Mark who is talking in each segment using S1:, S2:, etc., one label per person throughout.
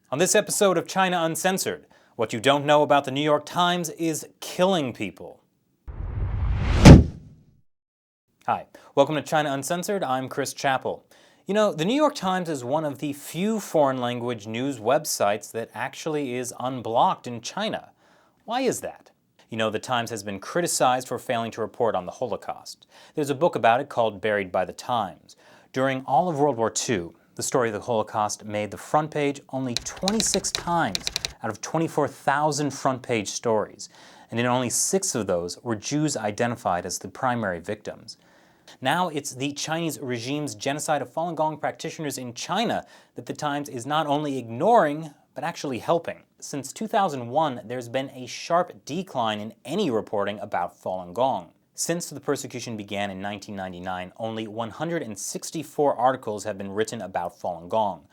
S1: On this episode of China Uncensored, what you don't know about the New York Times is killing people. Hi, welcome to China Uncensored. I'm Chris Chappell. You know, the New York Times is one of the few foreign language news websites that actually is unblocked in China. Why is that? You know, the Times has been criticized for failing to report on the Holocaust. There's a book about it called Buried by the Times. During all of World War II, the story of the Holocaust made the front page only 26 times out of 24,000 front page stories, and in only 6 of those were Jews identified as the primary victims. Now it's the Chinese regime's genocide of Falun Gong practitioners in China that the Times is not only ignoring, but actually helping. Since 2001, there's been a sharp decline in any reporting about Falun Gong. Since the persecution began in 1999, only 164 articles have been written about Falun Gong,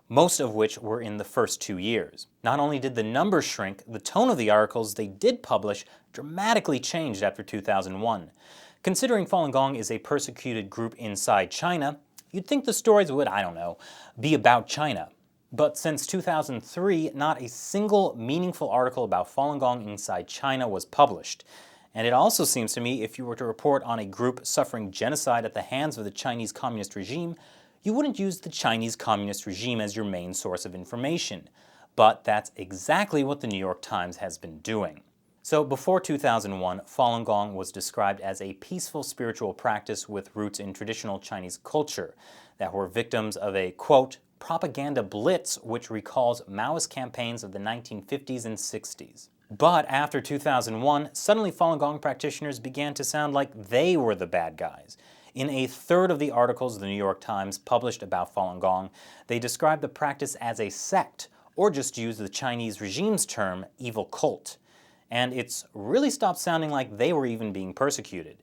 S1: most of which were in the first 2 years. Not only did the numbers shrink, the tone of the articles they did publish dramatically changed after 2001. Considering Falun Gong is a persecuted group inside China, you'd think the stories would, be about China. But since 2003, not a single meaningful article about Falun Gong inside China was published. And it also seems to me if you were to report on a group suffering genocide at the hands of the Chinese Communist regime, you wouldn't use the Chinese Communist regime as your main source of information. But that's exactly what the New York Times has been doing. So before 2001, Falun Gong was described as a peaceful spiritual practice with roots in traditional Chinese culture that were victims of a, quote, propaganda blitz which recalls Maoist campaigns of the 1950s and 60s. But after 2001, suddenly Falun Gong practitioners began to sound like they were the bad guys. In a third of the articles the New York Times published about Falun Gong, they described the practice as a sect, or just used the Chinese regime's term, evil cult. And it's really stopped sounding like they were even being persecuted.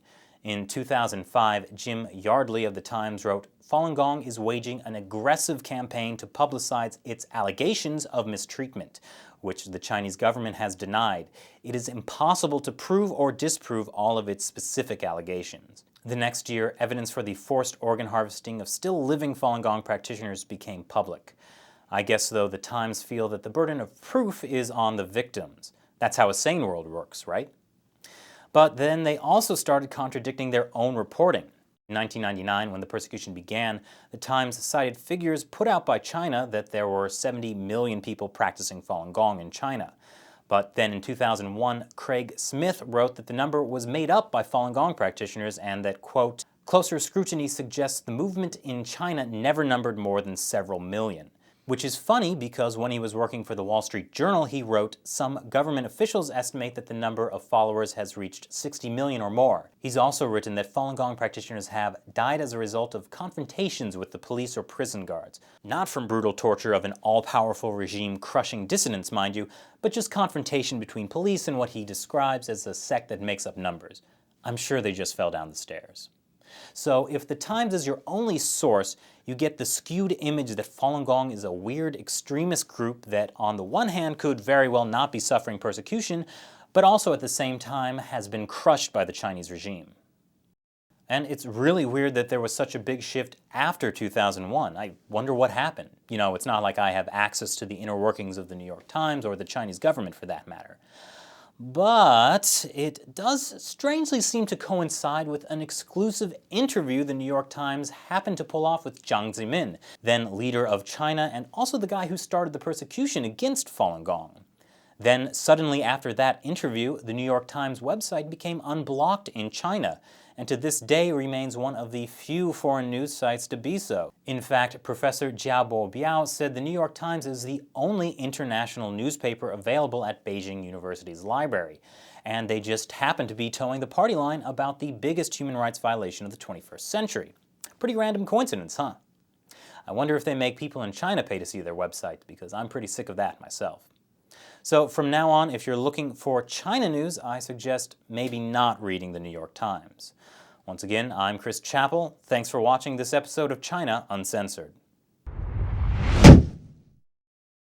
S1: In 2005, Jim Yardley of the Times wrote, Falun Gong is waging an aggressive campaign to publicize its allegations of mistreatment, which the Chinese government has denied. It is impossible to prove or disprove all of its specific allegations. The next year, evidence for the forced organ harvesting of still living Falun Gong practitioners became public. I guess, though, the Times feel that the burden of proof is on the victims. That's how a sane world works, right? But then they also started contradicting their own reporting. In 1999, when the persecution began, the Times cited figures put out by China that there were 70 million people practicing Falun Gong in China. But then in 2001, Craig Smith wrote that the number was made up by Falun Gong practitioners and that, quote, closer scrutiny suggests the movement in China never numbered more than several million. Which is funny because when he was working for the Wall Street Journal, he wrote, some government officials estimate that the number of followers has reached 60 million or more. He's also written that Falun Gong practitioners have died as a result of confrontations with the police or prison guards. Not from brutal torture of an all-powerful regime crushing dissidents, mind you, but just confrontation between police and what he describes as a sect that makes up numbers. I'm sure they just fell down the stairs. So if the Times is your only source, you get the skewed image that Falun Gong is a weird extremist group that on the one hand could very well not be suffering persecution, but also at the same time has been crushed by the Chinese regime. And it's really weird that there was such a big shift after 2001. I wonder what happened. You know, it's not like I have access to the inner workings of the New York Times or the Chinese government for that matter. But it does strangely seem to coincide with an exclusive interview the New York Times happened to pull off with Jiang Zemin, then leader of China and also the guy who started the persecution against Falun Gong. Then suddenly after that interview, the New York Times website became unblocked in China, and to this day remains one of the few foreign news sites to be so. In fact, Professor Jiabao said the New York Times is the only international newspaper available at Beijing University's library, and they just happen to be towing the party line about the biggest human rights violation of the 21st century. Pretty random coincidence, huh? I wonder if they make people in China pay to see their website, because I'm pretty sick of that myself. So from now on, if you're looking for China news, I suggest maybe not reading the New York Times. Once again, I'm Chris Chappell. Thanks for watching this episode of China Uncensored.